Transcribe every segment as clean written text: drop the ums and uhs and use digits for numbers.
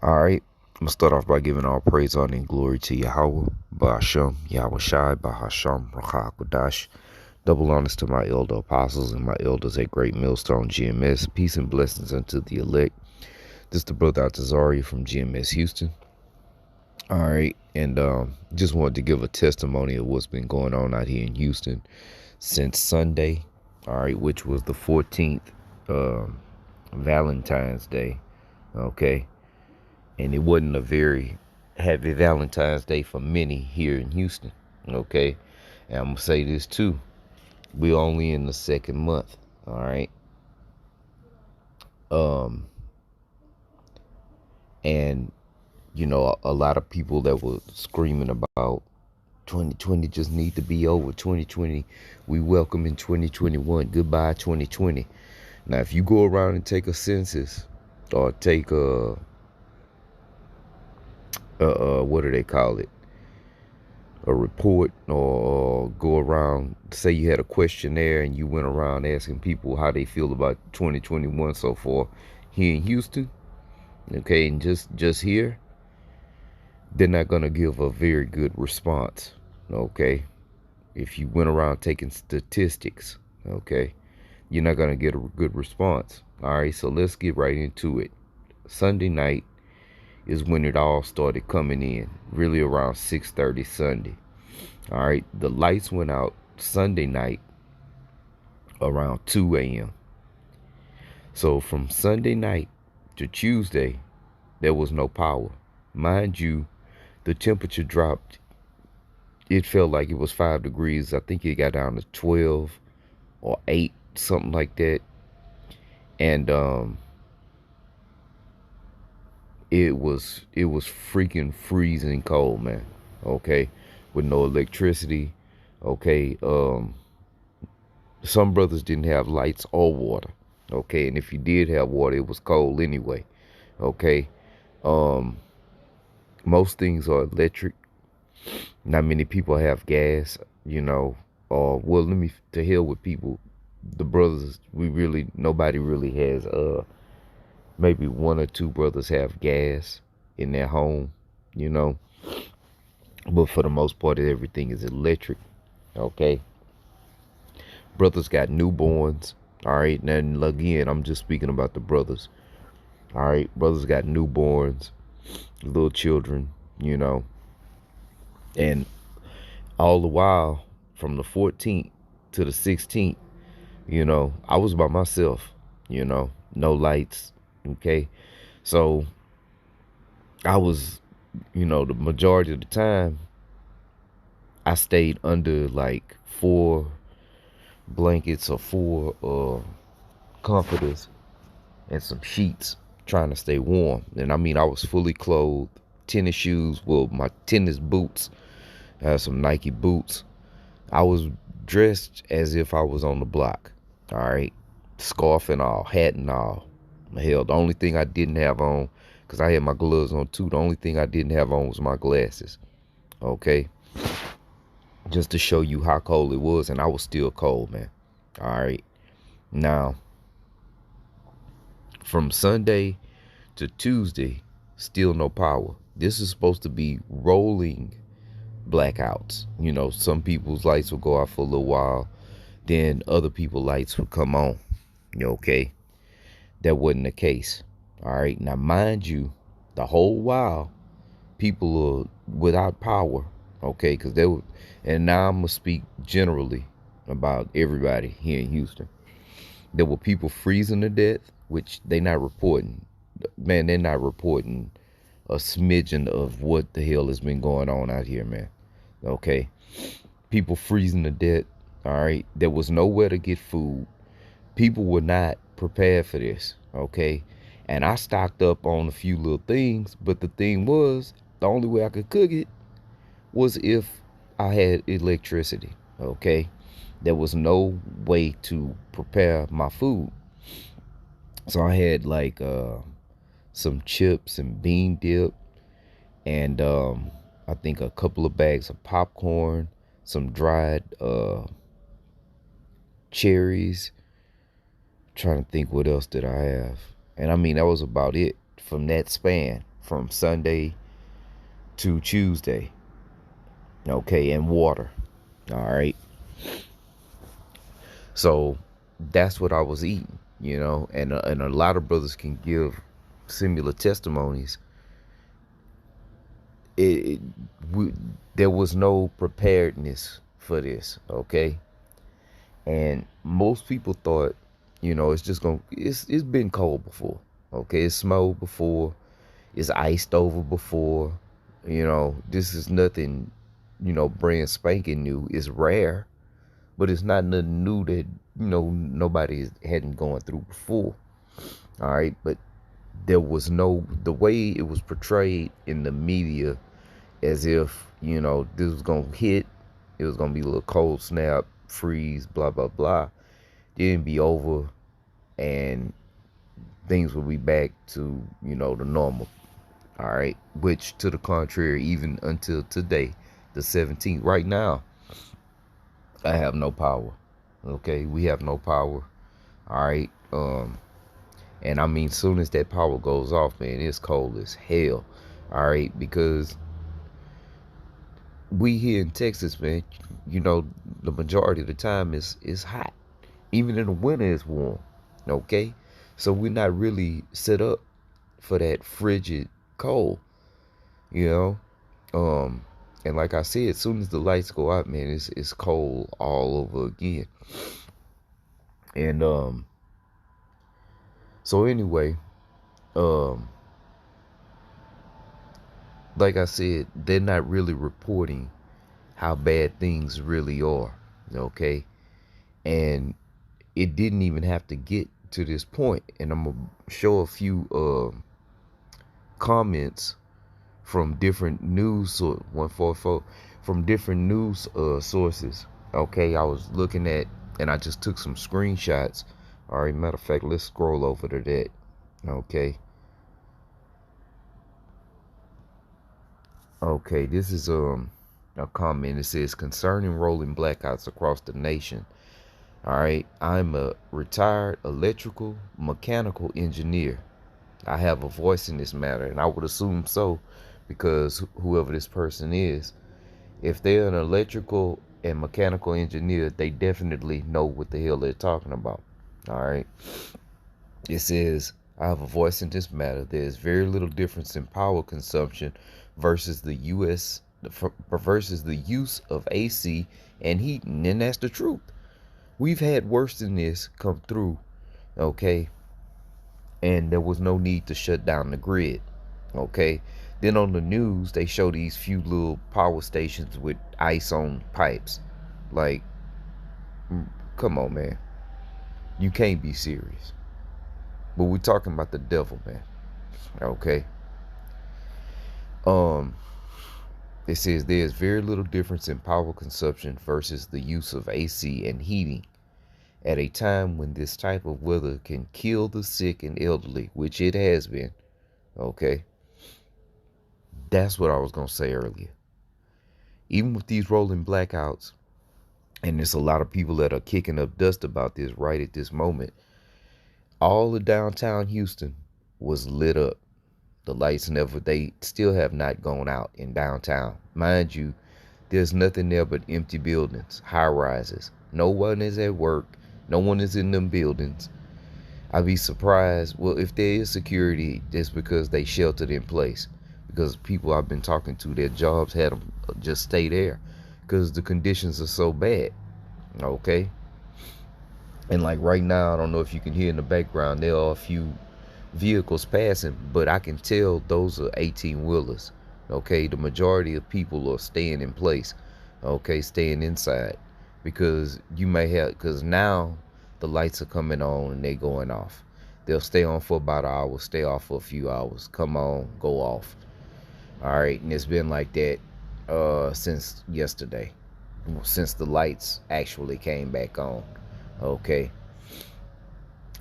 All right. I'm gonna start off by giving all praise, honor, and glory to Yahweh, Ba'ashem, Yahweh Shai, Bahasham, Rakha. Double honors to my elder apostles and my elders at Great Millstone GMS. Peace and blessings unto the elect. This is the brother Altazari from GMS Houston. All right. And just wanted to give a testimony of what's been going on out here in Houston since Sunday. All right, which was the 14th, Valentine's Day. Okay. And it wasn't a very happy Valentine's Day for many here in Houston. Okay. And I'm going to say this too. We're only in the second month. All right. Um, and a lot of people that were screaming about 2020 just need to be over. 2020, we welcome in 2021. Goodbye 2020. Now, if you go around and take a census or take what do they call it? A report, or go around, say you had a questionnaire and you went around asking people how they feel about 2021 so far here in Houston, okay, and just here, they're not gonna give a very good response, okay. If you went around taking statistics, okay, you're not gonna get a good response. All right, so let's get right into it. Sunday night is when it all started coming in, really around 6:30 Sunday. All right, the lights went out Sunday night around 2 a.m. So from Sunday night to Tuesday, there was no power. Mind you, the temperature dropped. It felt like it was 5 degrees. I think it got down to 12 or 8, something like that. And it was freaking freezing cold, man. Okay, with no electricity. Okay, some brothers didn't have lights or water. Okay, and if you did have water, it was cold anyway. Okay, um, most things are electric. Not many people have gas. Well, let me to hell with people. The brothers, nobody really has. Maybe one or two brothers have gas in their home. You know, but for the most part, everything is electric. Okay, brothers got newborns. All right, and again, I'm just speaking about the brothers. All right, brothers got newborns, little children, and all the while from the 14th to the 16th, I was by myself, no lights. Okay, so I was, the majority of the time, I stayed under like 4 blankets or 4 comforters and some sheets trying to stay warm. And I mean, I was fully clothed, tennis shoes, well, my tennis boots, I had some Nike boots. I was dressed as if I was on the block. All right. Scarf and all, hat and all. Hell, the only thing I didn't have on, because I had my gloves on too, the only thing I didn't have on was my glasses. Okay. Just to show you how cold it was. And I was still cold, man. All right. Now, from Sunday to Tuesday, still no power. This is supposed to be rolling blackouts. Some people's lights will go out for a little while, then other people's lights will come on. Okay? That wasn't the case. All right. Now, mind you, the whole while, people are without power. Okay? Because they were, and now I'm going to speak generally about everybody here in Houston. There were people freezing to death, which they not reporting. Man, they're not reporting a smidgen of what the hell has been going on out here, man. Okay. People freezing to death. All right. There was nowhere to get food. People were not prepared for this. Okay. And I stocked up on a few little things, but the thing was, the only way I could cook it was if I had electricity. Okay. There was no way to prepare my food. So I had like some chips and bean dip, and I think a couple of bags of popcorn, some dried cherries. Trying to think what else did I have. And I mean, that was about it from that span from Sunday to Tuesday. Okay, and water. All right. So that's what I was eating, and a lot of brothers can give similar testimonies. It, it we, there was no preparedness for this, okay? And most people thought, it's just gonna it's been cold before, okay? It's snowed before, it's iced over before, this is nothing, brand spanking new. It's rare, but it's not nothing new that nobody hadn't gone through before. All right, but there was no the way it was portrayed in the media, as if this was gonna hit, it was gonna be a little cold snap, freeze, blah blah blah, then be over, and things will be back to the normal. All right, which to the contrary, even until today, the 17th, right now, I have no power. Okay, we have no power. All right. And I mean, soon as that power goes off, man, it's cold as hell. All right, because we here in Texas, man, the majority of the time is hot. Even in the winter, it's warm. Okay, so we're not really set up for that frigid cold. You know, um, and like I said, as soon as the lights go out, man, it's cold all over again. And so anyway, um, like I said, they're not really reporting how bad things really are. Okay, and it didn't even have to get to this point. And I'm gonna show a few comments from different news 144 from different news sources. Okay, I was looking at, and I just took some screenshots. All right, matter of fact, let's scroll over to that. Okay. Okay, this is a comment. It says, concerning rolling blackouts across the nation. All right, I'm a retired electrical mechanical engineer. I have a voice in this matter, and I would assume so, because whoever this person is, if they're an electrical and mechanical engineer, they definitely know what the hell they're talking about. All right. It says, I have a voice in this matter. There is very little difference in power consumption versus the versus the use of AC and heating, and that's the truth. We've had worse than this come through, okay? And there was no need to shut down the grid, okay? Then on the news, they show these few little power stations with ice on pipes. Like, come on, man. You can't be serious. But we're talking about the devil, man. Okay. Um, it says there is very little difference in power consumption versus the use of AC and heating at a time when this type of weather can kill the sick and elderly, which it has been. Okay. That's what I was gonna say earlier. Even with these rolling blackouts, and there's a lot of people that are kicking up dust about this right at this moment, all of downtown Houston was lit up. The lights they still have not gone out in downtown. Mind you, there's nothing there but empty buildings, high rises. No one is at work. No one is in them buildings. I'd be surprised. Well, if there is security, it's because they sheltered in place. Because people I've been talking to, their jobs had them just stay there because the conditions are so bad. Okay. And like right now, I don't know if you can hear in the background, there are a few vehicles passing, but I can tell those are 18 wheelers. Okay, the majority of people are staying in place. Okay, staying inside, because because now the lights are coming on and they going off. They'll stay on for about an hour, stay off for a few hours, come on, go off. All right, and it's been like that since yesterday, since the lights actually came back on. Okay.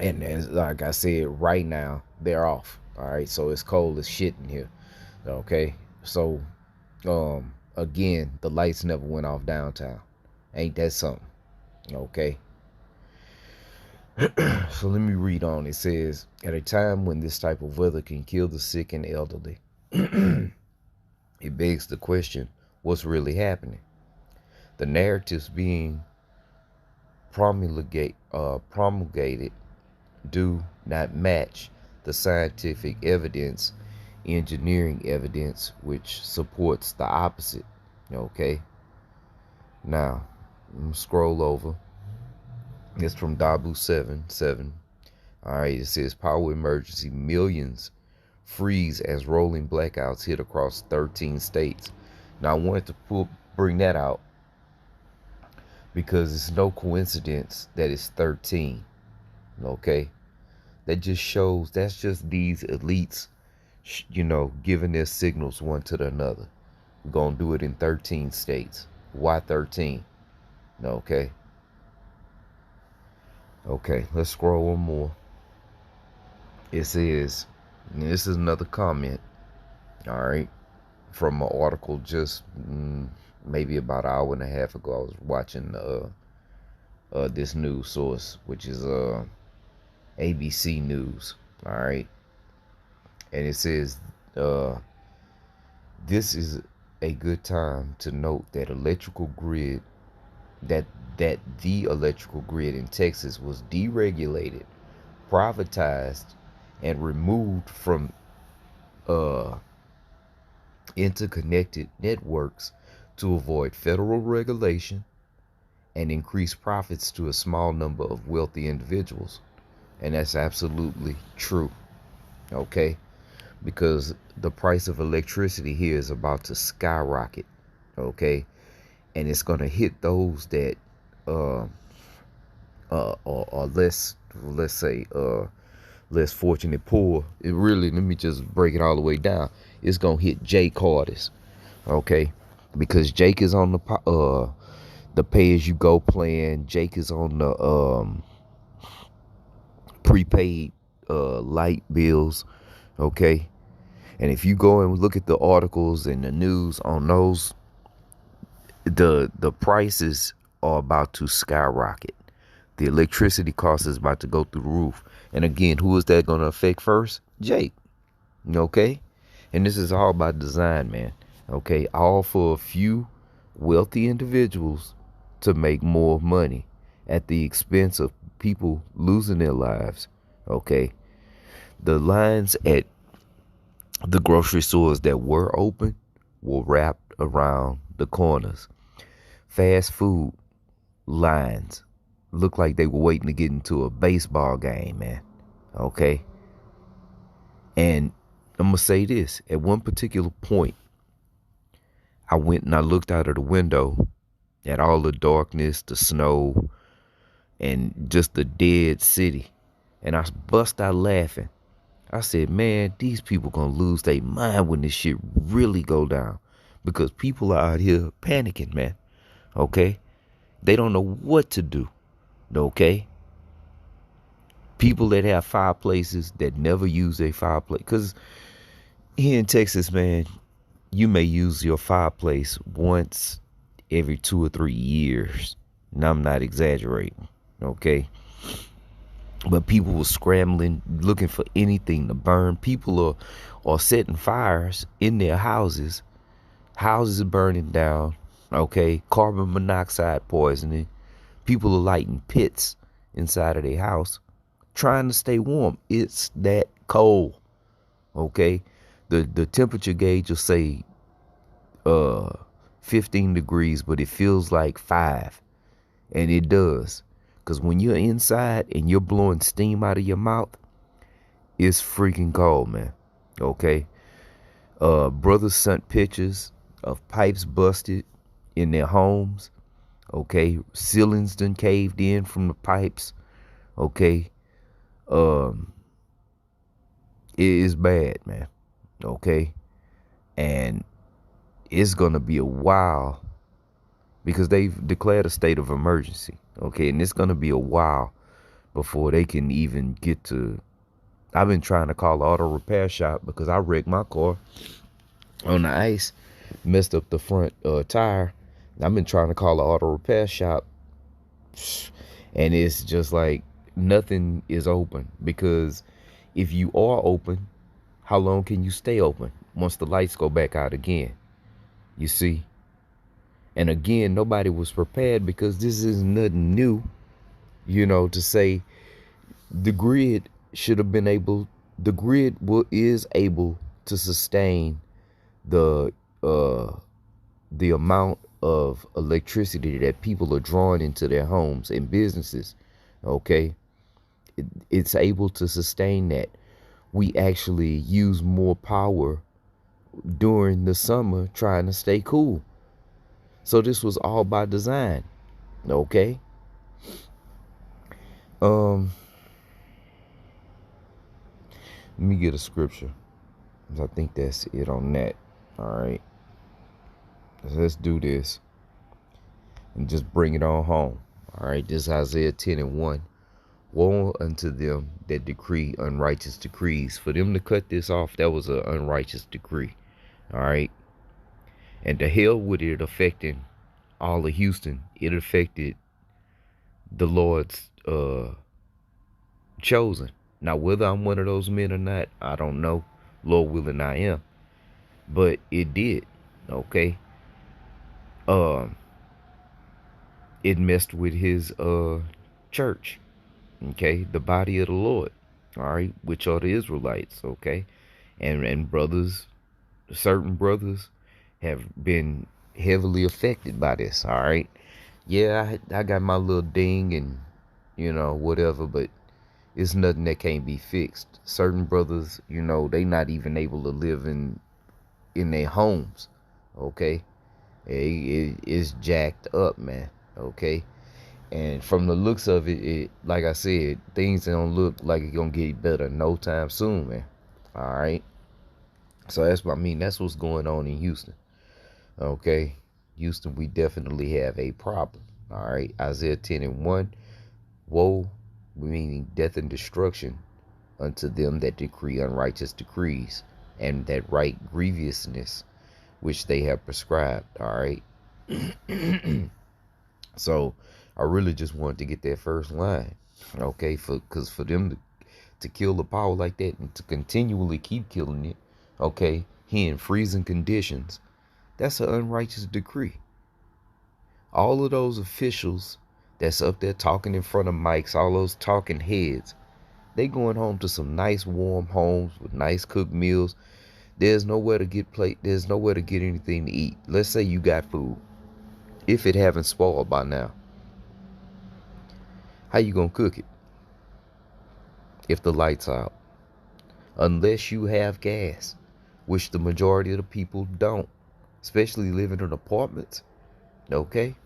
And as like I said, right now they're off. All right, so it's cold as shit in here. Okay, so again, the lights never went off downtown. Ain't that something? Okay. So let me read on. It says, at a time when this type of weather can kill the sick and elderly. It begs the question, what's really happening? The narratives being promulgated do not match the scientific evidence, engineering evidence, which supports the opposite. Okay, now scroll over. It's from Dabu 77. All right, it says power emergency, millions freeze as rolling blackouts hit across 13 states. Now I wanted to bring that out because it's no coincidence that it's 13. Okay, that just shows that's just these elites, giving their signals one to the another. We're gonna do it in 13 states. Why 13? Okay. Okay, let's scroll one more. It says, and this is another comment, all right, from an article just maybe about an hour and a half ago. I was watching this news source, which is ABC News, all right, and it says this is a good time to note that that the electrical grid in Texas was deregulated, privatized, and removed from uh, interconnected networks to avoid federal regulation and increase profits to a small number of wealthy individuals. And that's absolutely true, okay? Because the price of electricity here is about to skyrocket, okay? And it's going to hit those that uh, are less, let's say, less fortunate poor. It really, let me just break it all the way down. It's gonna hit Jake hardest, okay? Because Jake is on the pay as you go plan. Jake is on the prepaid light bills, okay? And if you go and look at the articles and the news on those, the prices are about to skyrocket. The electricity cost is about to go through the roof. And again, who is that going to affect first? Jake. Okay? And this is all by design, man. Okay? All for a few wealthy individuals to make more money at the expense of people losing their lives. Okay? The lines at the grocery stores that were open were wrapped around the corners. Fast food lines looked like they were waiting to get into a baseball game, man. Okay? And I'm going to say this. At one particular point, I went and I looked out of the window at all the darkness, the snow, and just the dead city. And I bust out laughing. I said, man, these people going to lose their mind when this shit really go down. Because people are out here panicking, man. Okay? They don't know what to do. Okay? People that have fireplaces that never use their fireplace. Because here in Texas, man, you may use your fireplace once every 2 or 3 years. And I'm not exaggerating. Okay? But people were scrambling, looking for anything to burn. People are setting fires in their houses. Houses are burning down. Okay? Carbon monoxide poisoning. People are lighting pits inside of their house, trying to stay warm. It's that cold. Okay? The temperature gauge will say 15 degrees, but it feels like 5. And it does. Because when you're inside and you're blowing steam out of your mouth, it's freaking cold, man. Okay? Brothers sent pictures of pipes busted in their homes. Okay? Ceilings done caved in from the pipes. Okay? It is bad, man. Okay? And it's going to be a while because they've declared a state of emergency. Okay? And it's going to be a while before they can even get to. I've been trying to call the auto repair shop because I wrecked my car on the ice, messed up the front tire. I've been trying to call the auto repair shop, and it's just like nothing is open. Because if you are open, how long can you stay open? once the lights go back out again. You see? And again, nobody was prepared because this is nothing new, to say the grid should have been able, the grid is able to sustain the uh the amount of electricity that people are drawing into their homes and businesses. Okay, it's able to sustain that. We actually use more power during the summer trying to stay cool. So this was all by design. Okay. Um Let me get a scripture. I think that's it on that. All right. Let's do this and just bring it on home. All right. This is Isaiah 10:1. Woe unto them that decree unrighteous decrees. For them to cut this off, that was an unrighteous decree. All right. And to hell with it affecting all of Houston. It affected the Lord's chosen. Now, whether I'm one of those men or not, I don't know. Lord willing, I am. But it did. Okay. It messed with his church. Okay, the body of the Lord. All right, which are the Israelites. Okay, and brothers, certain brothers have been heavily affected by this. All right, yeah, I got my little ding and whatever, but it's nothing that can't be fixed. Certain brothers, they not even able to live in their homes. Okay, it's jacked up, man. Okay, and from the looks of it, like I said, things don't look like it's gonna get better no time soon, man. All right. So that's what's going on in Houston. Okay, Houston, we definitely have a problem. All right, Isaiah 10:1. Woe, meaning death and destruction, unto them that decree unrighteous decrees, and that write grievousness which they have prescribed. All right. So I really just wanted to get that first line, okay, because for them to kill the power like that and to continually keep killing it, okay, here in freezing conditions, that's an unrighteous decree. All of those officials that's up there talking in front of mics, all those talking heads, they going home to some nice warm homes with nice cooked meals. There's nowhere to get there's nowhere to get anything to eat. Let's say you got food, if it haven't spoiled by now. How you gonna cook it if the lights out? Unless you have gas, which the majority of the people don't, especially living in apartments. Okay.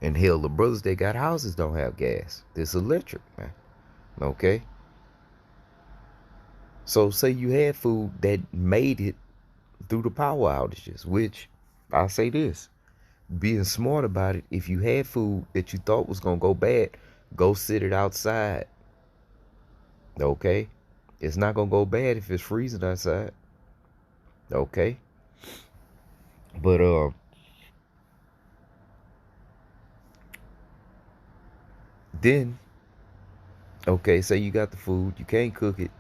And hell, the brothers that got houses don't have gas. It's electric, man. Okay. So say you had food that made it through the power outages, which I'll say this, being smart about it, if you had food that you thought was gonna go bad, go sit it outside. Okay, it's not gonna go bad if it's freezing outside. Okay, but then okay, say you got the food, you can't cook it.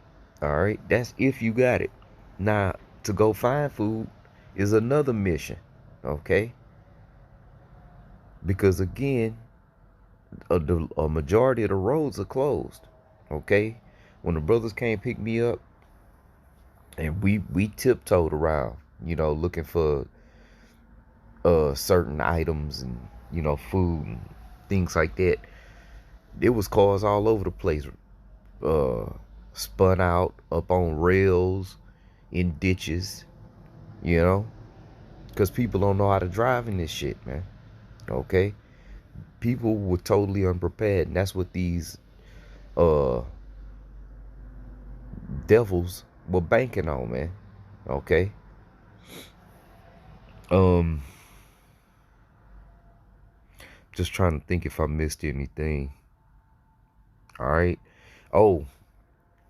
All right, that's if you got it. Now to go find food is another mission. Okay, because again, a majority of the roads are closed. Okay, when the brothers came pick me up, and we tiptoed around, looking for certain items and food and things like that. There was cars all over the place, uh, spun out up on rails, in ditches, because people don't know how to drive in this shit, man. Okay, people were totally unprepared, and that's what these uh devils were banking on, man. Okay. Um, just trying to think if I missed anything. All right. Oh,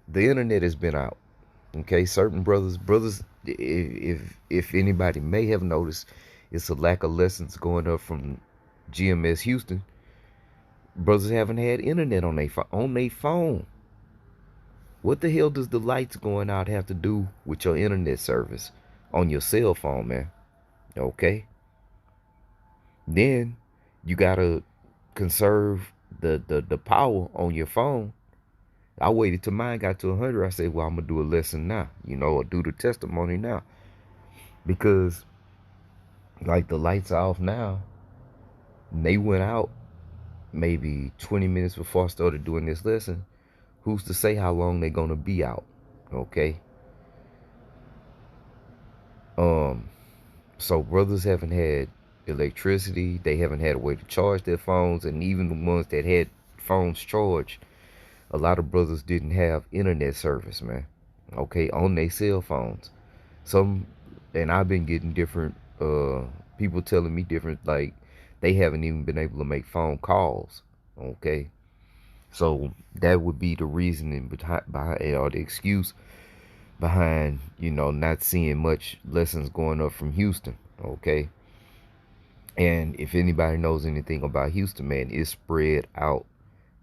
the internet has been out. Okay, certain brothers, if anybody may have noticed, it's a lack of lessons going up from GMS Houston. Brothers haven't had internet on their phone. What the hell does the lights going out have to do with your internet service on your cell phone, man? Okay. Then you gotta conserve the power on your phone. I waited till mine got to 100. I said, well, I'm gonna do a lesson now, or do the testimony now, because like the lights are off now. They went out maybe 20 minutes before I started doing this lesson. Who's to say how long they're gonna be out? Okay. Um. So brothers haven't had electricity. They haven't had a way to charge their phones, and even the ones that had phones charged, a lot of brothers didn't have internet service, man. Okay, on their cell phones. Some, and I've been getting different people telling me different, like they haven't even been able to make phone calls. Okay, so that would be the reasoning behind or the excuse behind not seeing much lessons going up from Houston. Okay, and if anybody knows anything about Houston, man, it's spread out.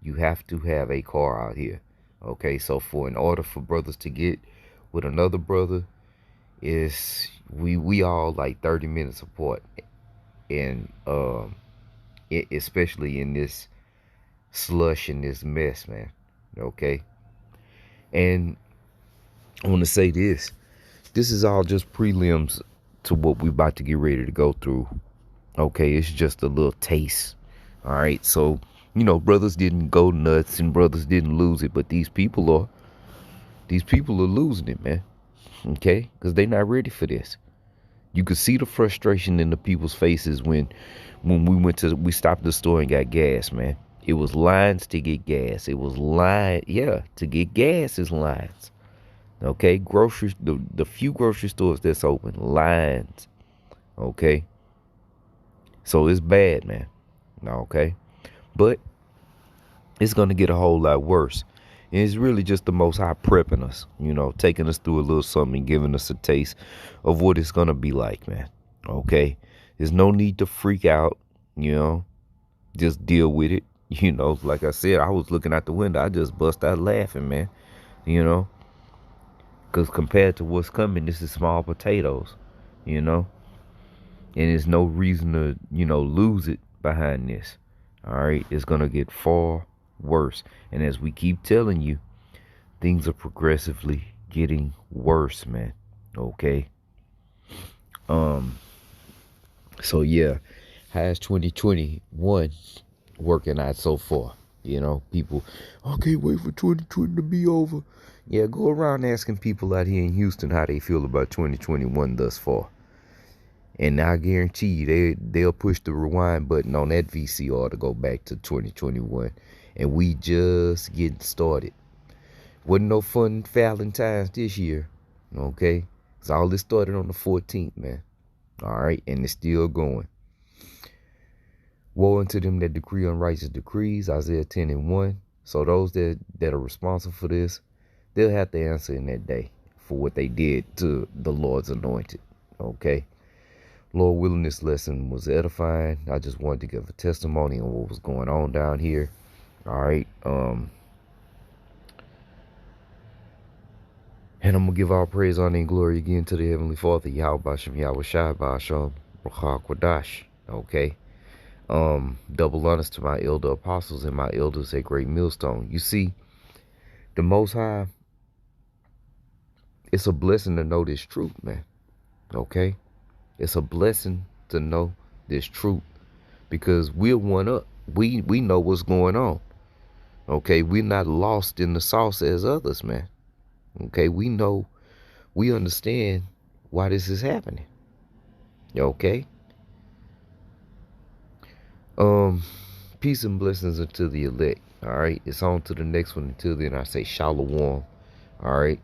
You have to have a car out here. Okay, so in order for brothers to get with another brother, is we all like 30 minutes apart, and especially in this slush and this mess, man. Okay, and I want to say this. This is all just prelims to what we about to get ready to go through. Okay, it's just a little taste. All right, so brothers didn't go nuts and brothers didn't lose it, but these people are losing it, man. Okay, because they're not ready for this. You could see the frustration in the people's faces when we stopped at the store and got gas, man. It was lines to get gas. It was to get gas is lines. Okay, the few grocery stores that's open, lines. Okay, so it's bad, man. Okay, but it's gonna get a whole lot worse. And it's really just the Most High prepping us, taking us through a little something, giving us a taste of what it's gonna be like, man. Okay, there's no need to freak out, just deal with it. Like I said, I was looking out the window, I just bust out laughing, man. Because compared to what's coming, this is small potatoes, and there's no reason to, lose it behind this. All right, it's gonna get far worse, and as we keep telling you, things are progressively getting worse, man. Okay. So yeah, how's 2021 working out so far? People, I can't wait for 2020 to be over. Yeah, go around asking people out here in Houston how they feel about 2021 thus far. And I guarantee you they'll push the rewind button on that VCR to go back to 2021. And we just getting started. Wasn't no fun Valentine's this year. Okay? So all this started on the 14th, man. Alright, and it's still going. Woe unto them that decree unrighteous decrees, Isaiah 10:1. So those that are responsible for this, they'll have to answer in that day for what they did to the Lord's anointed. Okay? Lord willing, this lesson was edifying. I just wanted to give a testimony on what was going on down here. All right. And I'm going to give all praise, honor, and glory again to the Heavenly Father, Yahweh Bashem, Yahweh Shai Bashem, Ruach Kwadash. Okay. Double honors to my elder apostles and my elders at Great Millstone. You see, the Most High, it's a blessing to know this truth, man. Okay. It's a blessing to know this truth because we're one up. We know what's going on. Okay, we're not lost in the sauce as others, man. Okay, we understand why this is happening. Okay. Peace and blessings unto the elect. All right, it's on to the next one. Until then, I say shalom. All right.